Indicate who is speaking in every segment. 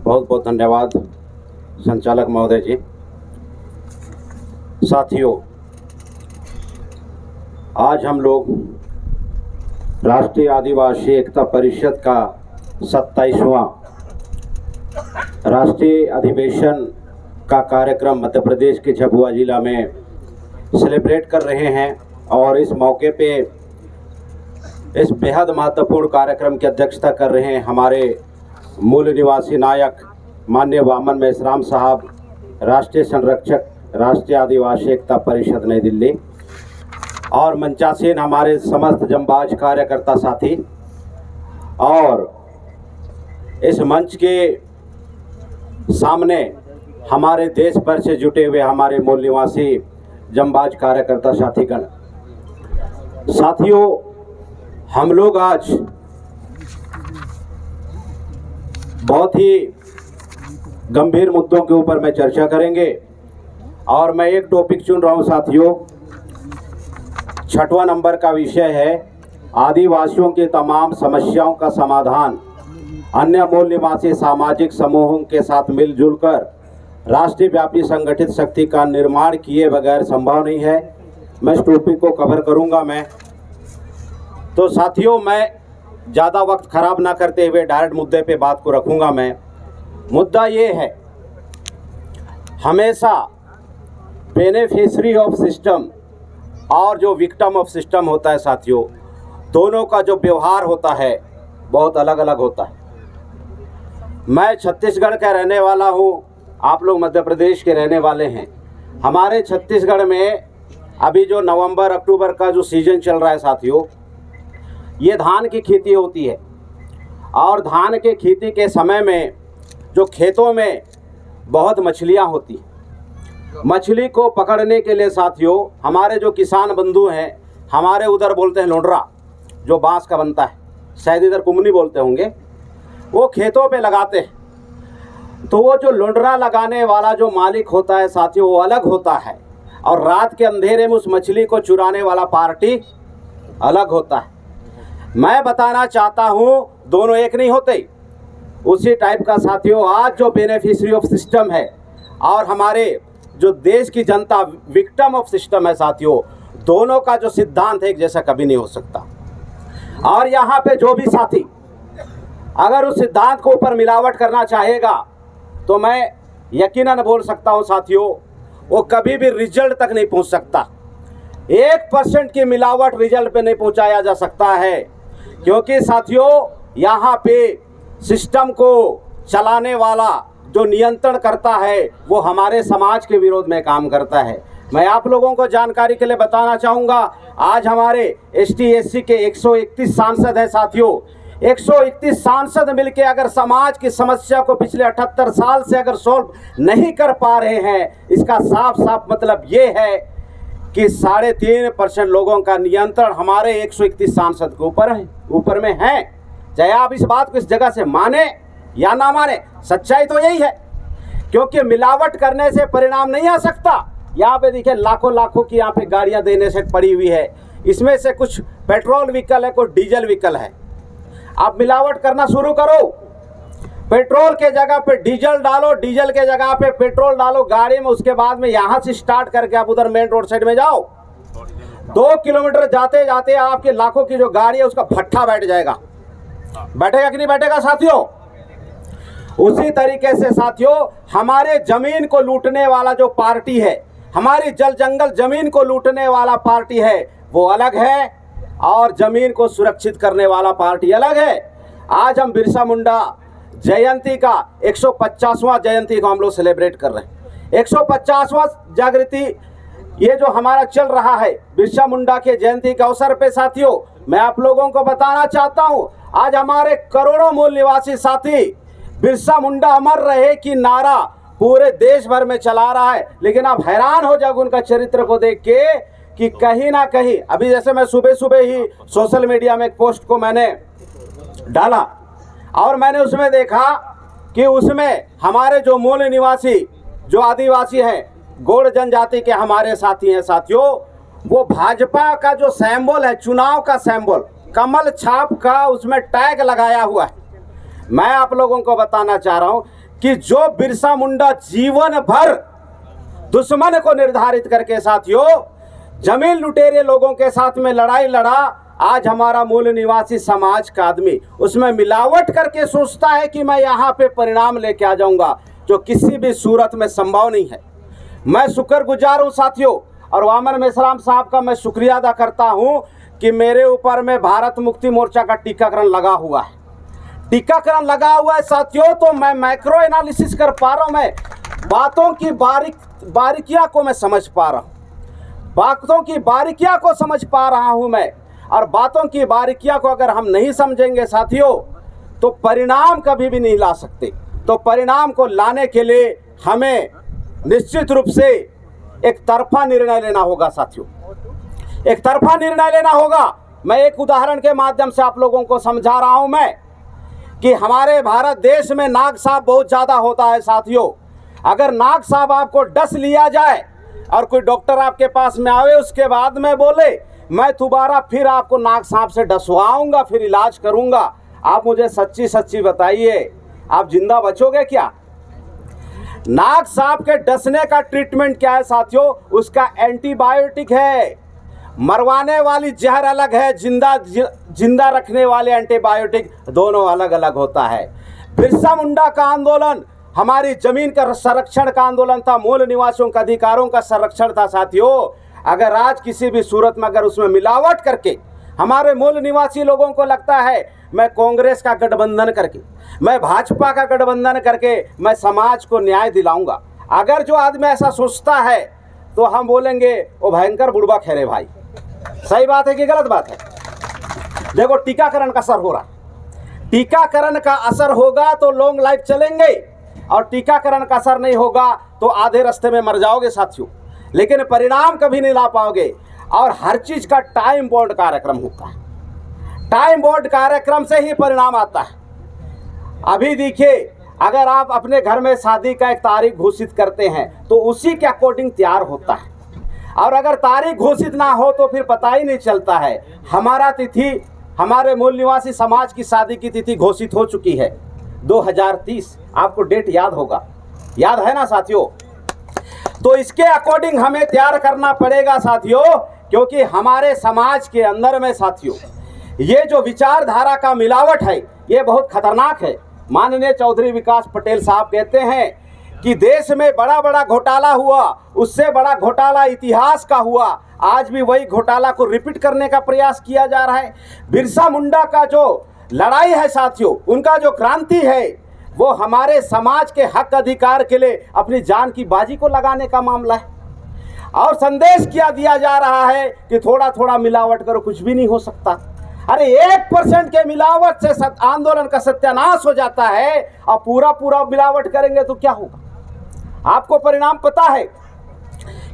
Speaker 1: बहुत बहुत धन्यवाद संचालक महोदय जी। साथियों, आज हम लोग राष्ट्रीय आदिवासी एकता परिषद का 27वां राष्ट्रीय अधिवेशन का कार्यक्रम मध्य प्रदेश के झाबुआ जिला में सेलिब्रेट कर रहे हैं और इस मौके पे इस बेहद महत्वपूर्ण कार्यक्रम की अध्यक्षता कर रहे हैं हमारे मूल निवासी नायक माननीय वामन मेश्राम साहब, राष्ट्रीय संरक्षक, राष्ट्रीय आदिवासी एकता परिषद नई दिल्ली, और मंचासीन हमारे समस्त जंबाज कार्यकर्ता साथी, और इस मंच के सामने हमारे देश भर से जुटे हुए हमारे मूल निवासी जंबाज कार्यकर्ता साथीगण। साथियों, हम लोग आज बहुत ही गंभीर मुद्दों के ऊपर में चर्चा करेंगे और मैं एक टॉपिक चुन रहा हूं साथियों। 6वां नंबर का विषय है आदिवासियों की तमाम समस्याओं का समाधान अन्य मूल निवासी सामाजिक समूहों के साथ मिलजुल कर राष्ट्रीय व्यापी संगठित शक्ति का निर्माण किए बगैर संभव नहीं है। मैं इस टॉपिक को कवर करूंगा। तो साथियों, मैं ज़्यादा वक्त खराब ना करते हुए डायरेक्ट मुद्दे पे बात को रखूंगा। मुद्दा ये है, हमेशा बेनिफिशियरी ऑफ सिस्टम और जो विक्टिम ऑफ सिस्टम होता है साथियों, दोनों का जो व्यवहार होता है बहुत अलग अलग होता है। मैं छत्तीसगढ़ का रहने वाला हूँ, आप लोग मध्य प्रदेश के रहने वाले हैं। हमारे छत्तीसगढ़ में अभी जो नवंबर अक्टूबर का जो सीज़न चल रहा है साथियों, ये धान की खेती होती है और धान के खेती के समय में जो खेतों में बहुत मछलियाँ होती हैं। मछली को पकड़ने के लिए साथियों हमारे जो किसान बंधु हैं, हमारे उधर बोलते हैं लोंडरा, जो बांस का बनता है, शायद इधर कुमनी बोलते होंगे, वो खेतों पे लगाते हैं। तो वो जो लोंडरा लगाने वाला जो मालिक होता है साथियों, वो अलग होता है और रात के अंधेरे में उस मछली को चुराने वाला पार्टी अलग होता है। मैं बताना चाहता हूँ दोनों एक नहीं होते। उसी टाइप का साथियों आज जो बेनिफिशियरी ऑफ सिस्टम है और हमारे जो देश की जनता विक्टिम ऑफ सिस्टम है साथियों, दोनों का जो सिद्धांत है एक जैसा कभी नहीं हो सकता। और यहाँ पे जो भी साथी अगर उस सिद्धांत को ऊपर मिलावट करना चाहेगा तो मैं यकीनन बोल सकता हूँ साथियों, वो कभी भी रिजल्ट तक नहीं पहुँच सकता। 1% की मिलावट रिजल्ट पे नहीं पहुँचाया जा सकता है, क्योंकि साथियों यहाँ पे सिस्टम को चलाने वाला जो नियंत्रण करता है वो हमारे समाज के विरोध में काम करता है। मैं आप लोगों को जानकारी के लिए बताना चाहूँगा, आज हमारे ST SC के 131 सांसद हैं साथियों। 131 सांसद मिलके अगर समाज की समस्या को पिछले 78 साल से अगर सॉल्व नहीं कर पा रहे हैं, इसका साफ साफ मतलब ये है कि 3.5% लोगों का नियंत्रण हमारे 131 सांसद के ऊपर में है। चाहे आप इस बात को इस जगह से माने या ना माने, सच्चाई तो यही है, क्योंकि मिलावट करने से परिणाम नहीं आ सकता। यहाँ पे देखिए लाखों की यहाँ पे गाड़ियाँ देने से पड़ी हुई है, इसमें से कुछ पेट्रोल व्हीकल है, कुछ डीजल व्हीकल है। आप मिलावट करना शुरू करो, पेट्रोल के जगह पे डीजल डालो, डीजल के जगह पे पेट्रोल डालो गाड़ी में, उसके बाद में यहाँ से स्टार्ट करके आप उधर मेन रोड साइड में जाओ। 2 किलोमीटर जाते जाते आपके लाखों की जो गाड़ी है उसका भट्ठा बैठ जाएगा। बैठेगा कि नहीं बैठेगा साथियों? उसी तरीके से साथियों हमारे जमीन को लूटने वाला जो पार्टी है, हमारी जल जंगल जमीन को लूटने वाला पार्टी है, वो अलग है और जमीन को सुरक्षित करने वाला पार्टी अलग है। आज हम बिरसा मुंडा जयंती का 150वां जयंती को हम लोग सेलिब्रेट कर रहे हैं। 150वां जागृति ये जो हमारा चल रहा है बिरसा मुंडा के जयंती के अवसर पे साथियों, मैं आप लोगों को बताना चाहता हूं, आज हमारे करोड़ों मूल निवासी साथी बिरसा मुंडा अमर रहे कि नारा पूरे देश भर में चला रहा है। लेकिन आप हैरान हो जाओगे उनका चरित्र को देख के कि कहीं ना कहीं, अभी जैसे मैं सुबह ही सोशल मीडिया में एक पोस्ट को मैंने डाला और मैंने उसमें देखा कि उसमें हमारे जो मूल निवासी जो आदिवासी हैं, गौड़ जनजाति के हमारे साथी हैं साथियों, वो भाजपा का जो सिंबल है, चुनाव का सिंबल कमल छाप का उसमें टैग लगाया हुआ है। मैं आप लोगों को बताना चाह रहा हूं कि जो बिरसा मुंडा जीवन भर दुश्मन को निर्धारित करके साथियों जमीन लुटेरे लोगों के साथ में लड़ाई लड़ा, आज हमारा मूल निवासी समाज का आदमी उसमें मिलावट करके सोचता है कि मैं यहाँ पे परिणाम लेके आ जाऊंगा, जो किसी भी सूरत में संभव नहीं है। मैं शुक्रगुजार हूँ साथियों, और वामन मेश्राम साहब का मैं शुक्रिया अदा करता हूँ कि मेरे ऊपर में भारत मुक्ति मोर्चा का टीकाकरण लगा हुआ है। टीकाकरण लगा हुआ है साथियों, तो मैं मैक्रो एनालिसिस कर पा रहा हूँ, मैं बातों की बारीकियाँ को मैं समझ पा रहा हूँ, बातों की बारीकियाँ को समझ पा रहा हूँ मैं। और बातों की बारीकियाँ को अगर हम नहीं समझेंगे साथियों तो परिणाम कभी भी नहीं ला सकते। तो परिणाम को लाने के लिए हमें निश्चित रूप से एक तरफा निर्णय लेना होगा साथियों, एक तरफा निर्णय लेना होगा। मैं एक उदाहरण के माध्यम से आप लोगों को समझा रहा हूं मैं कि हमारे भारत देश में नाक साहब बहुत ज़्यादा होता है साथियों। अगर नाक साहब आपको डस लिया जाए और कोई डॉक्टर आपके पास में आवे, उसके बाद में बोले मैं दोबारा फिर आपको नाक साहब से डसवाऊंगा, फिर इलाज करूंगा, आप मुझे सच्ची सच्ची बताइए आप जिंदा बचोगे क्या? नाक साहब के डसने का ट्रीटमेंट क्या है साथियों? उसका एंटीबायोटिक है, मरवाने वाली जहर अलग है, जिंदा रखने वाले एंटीबायोटिक दोनों अलग अलग होता है। बिरसा मुंडा का आंदोलन हमारी जमीन का संरक्षण का आंदोलन था, मूल निवासियों के अधिकारों का संरक्षण था साथियों। अगर आज किसी भी सूरत में अगर उसमें मिलावट करके हमारे मूल निवासी लोगों को लगता है मैं कांग्रेस का गठबंधन करके, मैं भाजपा का गठबंधन करके मैं समाज को न्याय दिलाऊंगा, अगर जो आदमी ऐसा सोचता है तो हम बोलेंगे वो भयंकर बुड़बक है रे भाई। सही बात है कि गलत बात है? देखो टीकाकरण का असर हो रहा, टीकाकरण का असर होगा तो लॉन्ग लाइफ चलेंगे, और टीकाकरण का असर नहीं होगा तो आधे रास्ते में मर जाओगे साथियों, लेकिन परिणाम कभी नहीं ला पाओगे। और हर चीज का टाइम बॉन्ड कार्यक्रम होता है, टाइम बॉन्ड कार्यक्रम से ही परिणाम आता है। अभी देखिए, अगर आप अपने घर में शादी का एक तारीख घोषित करते हैं तो उसी के अकॉर्डिंग तैयार होता है, और अगर तारीख घोषित ना हो तो फिर पता ही नहीं चलता है। हमारा तिथि, हमारे मूल निवासी समाज की शादी की तिथि घोषित हो चुकी है 2030, आपको डेट याद होगा, याद है ना साथियों? तो इसके अकॉर्डिंग हमें तैयार करना पड़ेगा साथियों, क्योंकि हमारे समाज के अंदर में साथियों ये जो विचारधारा का मिलावट है ये बहुत खतरनाक है। माननीय चौधरी विकास पटेल साहब कहते हैं कि देश में बड़ा बड़ा घोटाला हुआ, उससे बड़ा घोटाला इतिहास का हुआ, आज भी वही घोटाला को रिपीट करने का प्रयास किया जा रहा है। बिरसा मुंडा का जो लड़ाई है साथियों, उनका जो क्रांति है वो हमारे समाज के हक अधिकार के लिए अपनी जान की बाजी को लगाने का मामला है, और संदेश किया दिया जा रहा है कि थोड़ा थोड़ा मिलावट करो, कुछ भी नहीं हो सकता। अरे 1% के मिलावट से आंदोलन का सत्यानाश हो जाता है, और पूरा पूरा मिलावट करेंगे तो क्या होगा? आपको परिणाम पता है।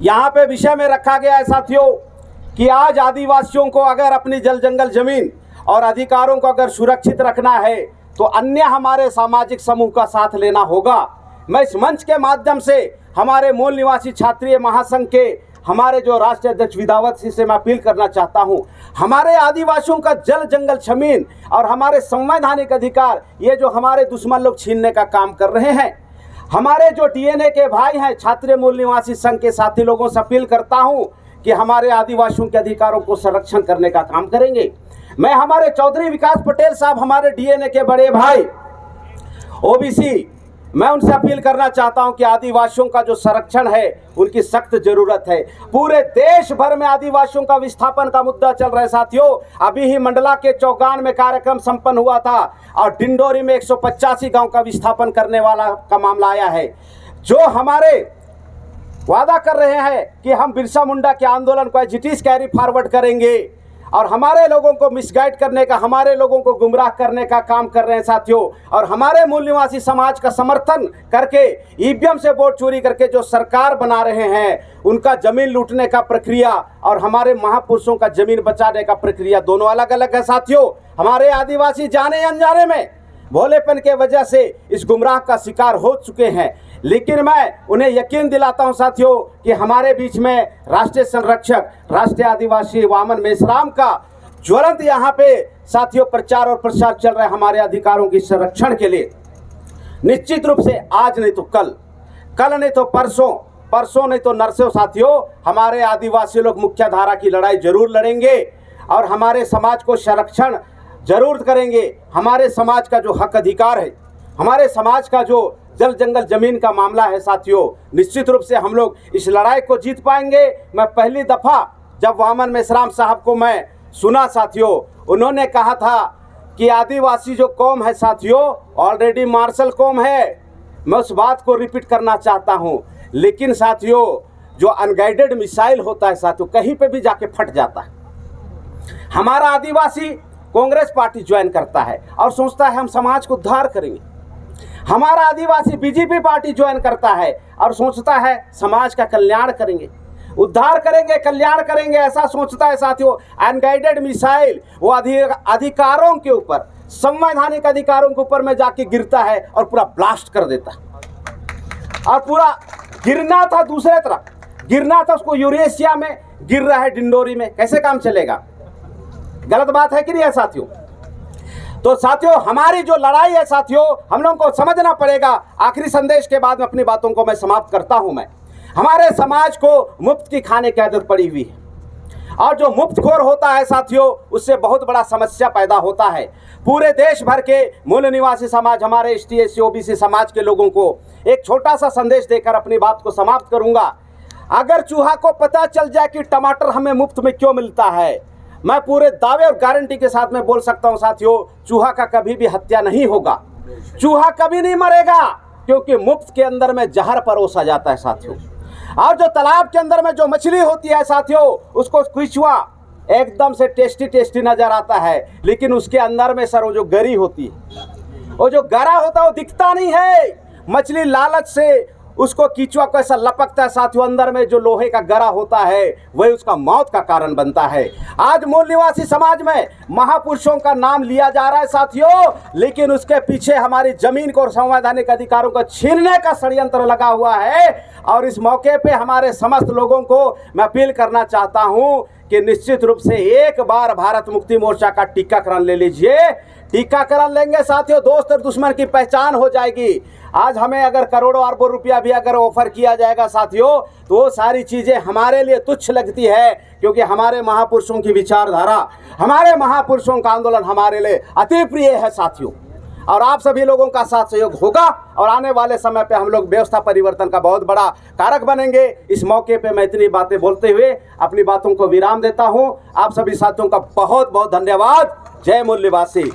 Speaker 1: यहाँ पे विषय में रखा गया है साथियों कि आज आदिवासियों को अगर अपनी जल जंगल जमीन और अधिकारों को अगर सुरक्षित रखना है तो अन्य हमारे सामाजिक समूह का साथ लेना होगा। मैं इस मंच के माध्यम से हमारे मूल निवासी क्षत्रिय महासंघ के हमारे जो राष्ट्रीय अध्यक्ष विधावत सिंह से मैं अपील करना चाहता हूं, हमारे आदिवासियों का जल जंगल जमीन और हमारे संवैधानिक अधिकार ये जो हमारे दुश्मन लोग छीनने का काम कर रहे हैं, हमारे जो डीएनए के भाई हैं क्षत्रिय मूल निवासी संघ के साथी लोगों से अपील करता हूं कि हमारे आदिवासियों के अधिकारों को संरक्षण करने का काम करेंगे। मैं हमारे चौधरी विकास पटेल साहब, हमारे डीएनए के बड़े भाई ओबीसी, मैं उनसे अपील करना चाहता हूं कि आदिवासियों का जो संरक्षण है उनकी सख्त जरूरत है। पूरे देश भर में आदिवासियों का विस्थापन का मुद्दा चल रहा है साथियों। अभी ही मंडला के चौगान में कार्यक्रम संपन्न हुआ था और डिंडोरी में 185 गांव का विस्थापन करने वाला का मामला आया है। जो हमारे वादा कर रहे हैं कि हम बिरसा मुंडा के आंदोलन को as it is carry forward करेंगे और हमारे लोगों को मिसगाइड करने का, हमारे लोगों को गुमराह करने का काम कर रहे हैं साथियों, और हमारे मूल निवासी समाज का समर्थन करके ईवीएम से वोट चोरी करके जो सरकार बना रहे हैं उनका जमीन लूटने का प्रक्रिया और हमारे महापुरुषों का जमीन बचाने का प्रक्रिया दोनों अलग अलग है साथियों। हमारे आदिवासी जाने अनजाने में भोलेपन के वजह से इस गुमराह का शिकार हो चुके हैं, लेकिन मैं उन्हें यकीन दिलाता हूं साथियों कि हमारे बीच में राष्ट्रीय संरक्षक, राष्ट्रीय आदिवासी वामन मेश्राम का ज्वलंत यहाँ पे साथियों प्रचार और प्रसार चल रहा है हमारे अधिकारों के संरक्षण के लिए। निश्चित रूप से आज नहीं तो कल, कल नहीं तो परसों, परसों नहीं तो नरसों साथियों, हमारे आदिवासी लोग मुख्य धारा की लड़ाई जरूर लड़ेंगे और हमारे समाज को संरक्षण जरूर करेंगे। हमारे समाज का जो हक अधिकार है, हमारे समाज का जो जल जंगल जमीन का मामला है साथियों, निश्चित रूप से हम लोग इस लड़ाई को जीत पाएंगे। मैं पहली दफ़ा जब वामन मेश्राम साहब को मैं सुना साथियों, उन्होंने कहा था कि आदिवासी जो कौम है साथियों ऑलरेडी मार्शल कौम है। मैं उस बात को रिपीट करना चाहता हूँ, लेकिन साथियों जो अनगाइडेड मिसाइल होता है साथियों कहीं पे भी जाके फट जाता है। हमारा आदिवासी कांग्रेस पार्टी ज्वाइन करता है और सोचता है हम समाज को उद्धार करेंगे। हमारा आदिवासी बीजेपी पार्टी ज्वाइन करता है और सोचता है समाज का कल्याण करेंगे, उद्धार करेंगे, कल्याण करेंगे, ऐसा सोचता है साथियों। अनगाइडेड मिसाइल वो अधिकारों के ऊपर, संवैधानिक अधिकारों के ऊपर में जाके गिरता है और पूरा ब्लास्ट कर देता है। और पूरा गिरना था दूसरे तरफ, गिरना था उसको यूरेशिया में, गिर रहा है डिंडोरी में, कैसे काम चलेगा? गलत बात है कि नहीं है साथियों? तो साथियों हमारी जो लड़ाई है साथियों, हम लोगों को समझना पड़ेगा। आखिरी संदेश के बाद में अपनी बातों को मैं समाप्त करता हूं। मैं हमारे समाज को मुफ्त की खाने की आदत पड़ी हुई है और जो मुफ्तखोर होता है साथियों उससे बहुत बड़ा समस्या पैदा होता है। पूरे देश भर के मूल निवासी समाज, हमारे ST SC OBC समाज के लोगों को एक छोटा सा संदेश देकर अपनी बात को समाप्त करूंगा। अगर चूहा को पता चल जाए कि टमाटर हमें मुफ्त में क्यों मिलता है, मैं पूरे दावे और गारंटी के साथ में बोल सकता हूं साथियों, चूहा का कभी भी हत्या नहीं होगा, चूहा कभी नहीं मरेगा, क्योंकि मुफ्त के अंदर में जहर परोसा जाता है साथियों। और जो तालाब के अंदर में जो मछली होती है साथियों, उसको केंचुआ एकदम से टेस्टी टेस्टी नजर आता है, लेकिन उसके अंदर में सर वो जो गरी होती है, वो जो गरा होता है वो दिखता नहीं है। मछली लालच से उसको कीचुआ को ऐसा लपकता है साथियों, अंदर में जो लोहे का गरा होता है वही उसका मौत का कारण बनता है। आज मूल निवासी समाज में महापुरुषों का नाम लिया जा रहा है साथियों, लेकिन उसके पीछे हमारी जमीन को और संवैधानिक अधिकारों को छीनने का षड्यंत्र लगा हुआ है। और इस मौके पे हमारे समस्त लोगों को मैं अपील करना चाहता हूं कि निश्चित रूप से एक बार भारत मुक्ति मोर्चा का टीकाकरण ले लीजिए। टीकाकरण लेंगे साथियों, दोस्त और दुश्मन की पहचान हो जाएगी। आज हमें अगर करोड़ों अरबों रुपया भी अगर ऑफर किया जाएगा साथियों, तो वो सारी चीज़ें हमारे लिए तुच्छ लगती है, क्योंकि हमारे महापुरुषों की विचारधारा, हमारे महापुरुषों का आंदोलन हमारे लिए अति प्रिय है साथियों। और आप सभी लोगों का साथ सहयोग होगा और आने वाले समय पे हम लोग व्यवस्था परिवर्तन का बहुत बड़ा कारक बनेंगे। इस मौके पे मैं इतनी बातें बोलते हुए अपनी बातों को विराम देता हूं। आप सभी साथियों का बहुत बहुत धन्यवाद। जय मूल निवासी।